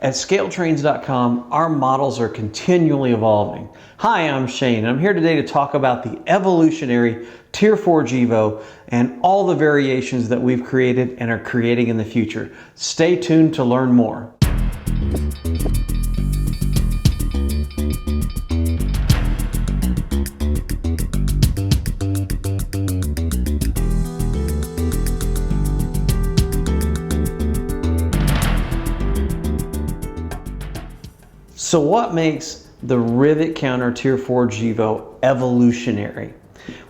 At scaletrains.com, our models are continually evolving. Hi, I'm Shane, and I'm here today to talk about the Evolutionary Tier 4 GEVo and all the variations that we've created and are creating in the future. Stay tuned to learn more. So what makes the Rivet Counter Tier 4 GEVo evolutionary?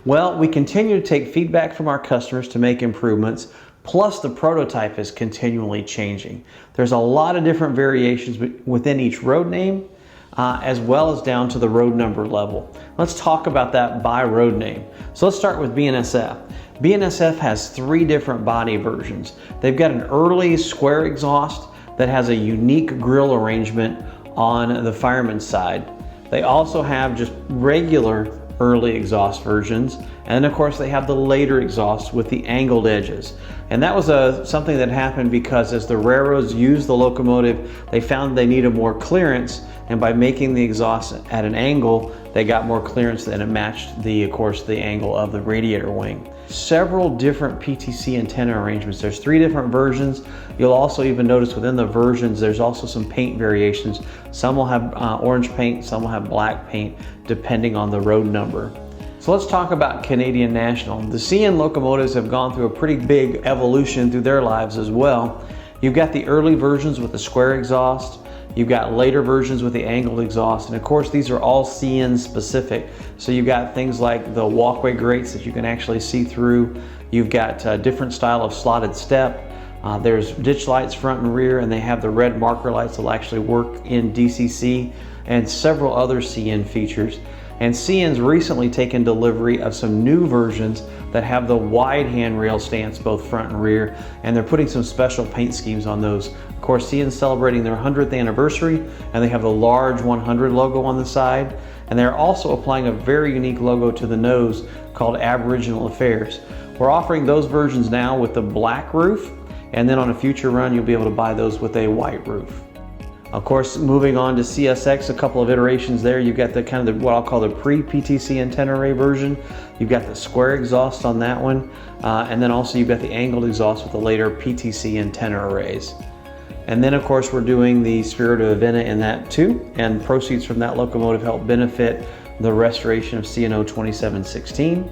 Well, we continue to take feedback from our customers to make improvements, plus the prototype is continually changing. There's a lot of different variations within each road name, as well as down to the road number level. Let's talk about that by road name. So let's start with BNSF. BNSF has 3 different body versions. They've got an early square exhaust that has a unique grille arrangement on the fireman's side. They also have just regular early exhaust versions, and of course they have the later exhaust with the angled edges. And that was something that happened because as the railroads used the locomotive, they found they needed more clearance, and by making the exhaust at an angle, they got more clearance and it matched of course the angle of the radiator wing. Several different PTC antenna arrangements. There's 3 different versions. You'll also even notice within the versions there's also some paint variations. Some will have orange paint, some will have black paint, depending on the road number. So let's talk about Canadian National. The CN locomotives have gone through a pretty big evolution through their lives as well. You've got the early versions with the square exhaust. You've got later versions with the angled exhaust, and of course these are all CN specific. So you've got things like the walkway grates that you can actually see through. You've got a different style of slotted step. There's ditch lights front and rear, and they have the red marker lights that will actually work in DCC, and several other CN features. And CN's recently taken delivery of some new versions that have the wide handrail stance both front and rear, and they're putting some special paint schemes on those. Of course, CN's celebrating their 100th anniversary, and they have the large 100 logo on the side, and they're also applying a very unique logo to the nose called Aboriginal Affairs. We're offering those versions now with the black roof, and then on a future run you'll be able to buy those with a white roof. Of course, moving on to CSX, a couple of iterations there. You've got the kind of what I'll call the pre-PTC antenna array version. You've got the square exhaust on that one, and then also you've got the angled exhaust with the later PTC antenna arrays. And then of course we're doing the Spirit of Avena in that too, and proceeds from that locomotive help benefit the restoration of CNO 2716.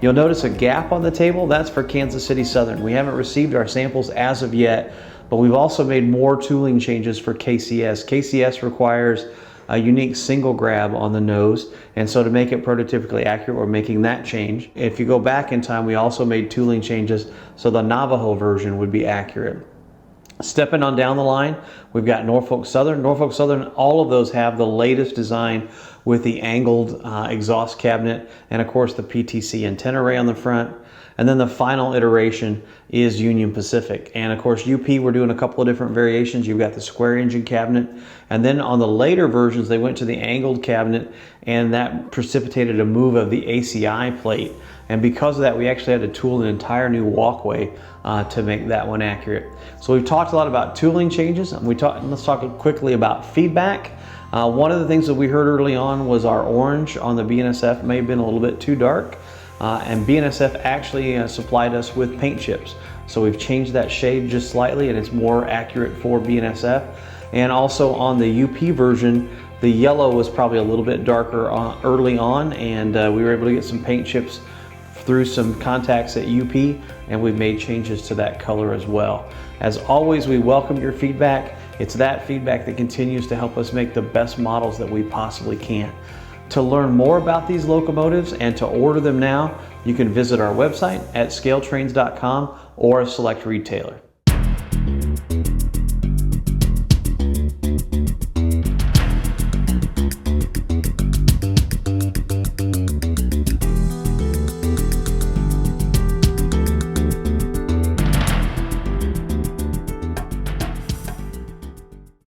You'll notice a gap on the table. That's for Kansas City Southern. We haven't received our samples as of yet, but we've also made more tooling changes for KCS. KCS requires a unique single grab on the nose, and so to make it prototypically accurate, we're making that change. If you go back in time, we also made tooling changes so the Navajo version would be accurate. Stepping on down the line, we've got Norfolk Southern. Norfolk Southern, all of those have the latest design with the angled exhaust cabinet, and of course the PTC antenna array on the front. And then the final iteration is Union Pacific. And of course UP, we're doing a couple of different variations. You've got the square engine cabinet, and then on the later versions they went to the angled cabinet, and that precipitated a move of the ACI plate. And because of that, we actually had to tool an entire new walkway to make that one accurate. So we've talked a lot about tooling changes, and let's talk quickly about feedback. One of the things that we heard early on was our orange on the BNSF may have been a little bit too dark. And BNSF actually supplied us with paint chips. So we've changed that shade just slightly, and it's more accurate for BNSF. And also on the UP version, the yellow was probably a little bit darker early on, and we were able to get some paint chips through some contacts at UP, and we've made changes to that color as well. As always, we welcome your feedback. It's that feedback that continues to help us make the best models that we possibly can. To learn more about these locomotives and to order them now, you can visit our website at scaletrains.com or a select retailer.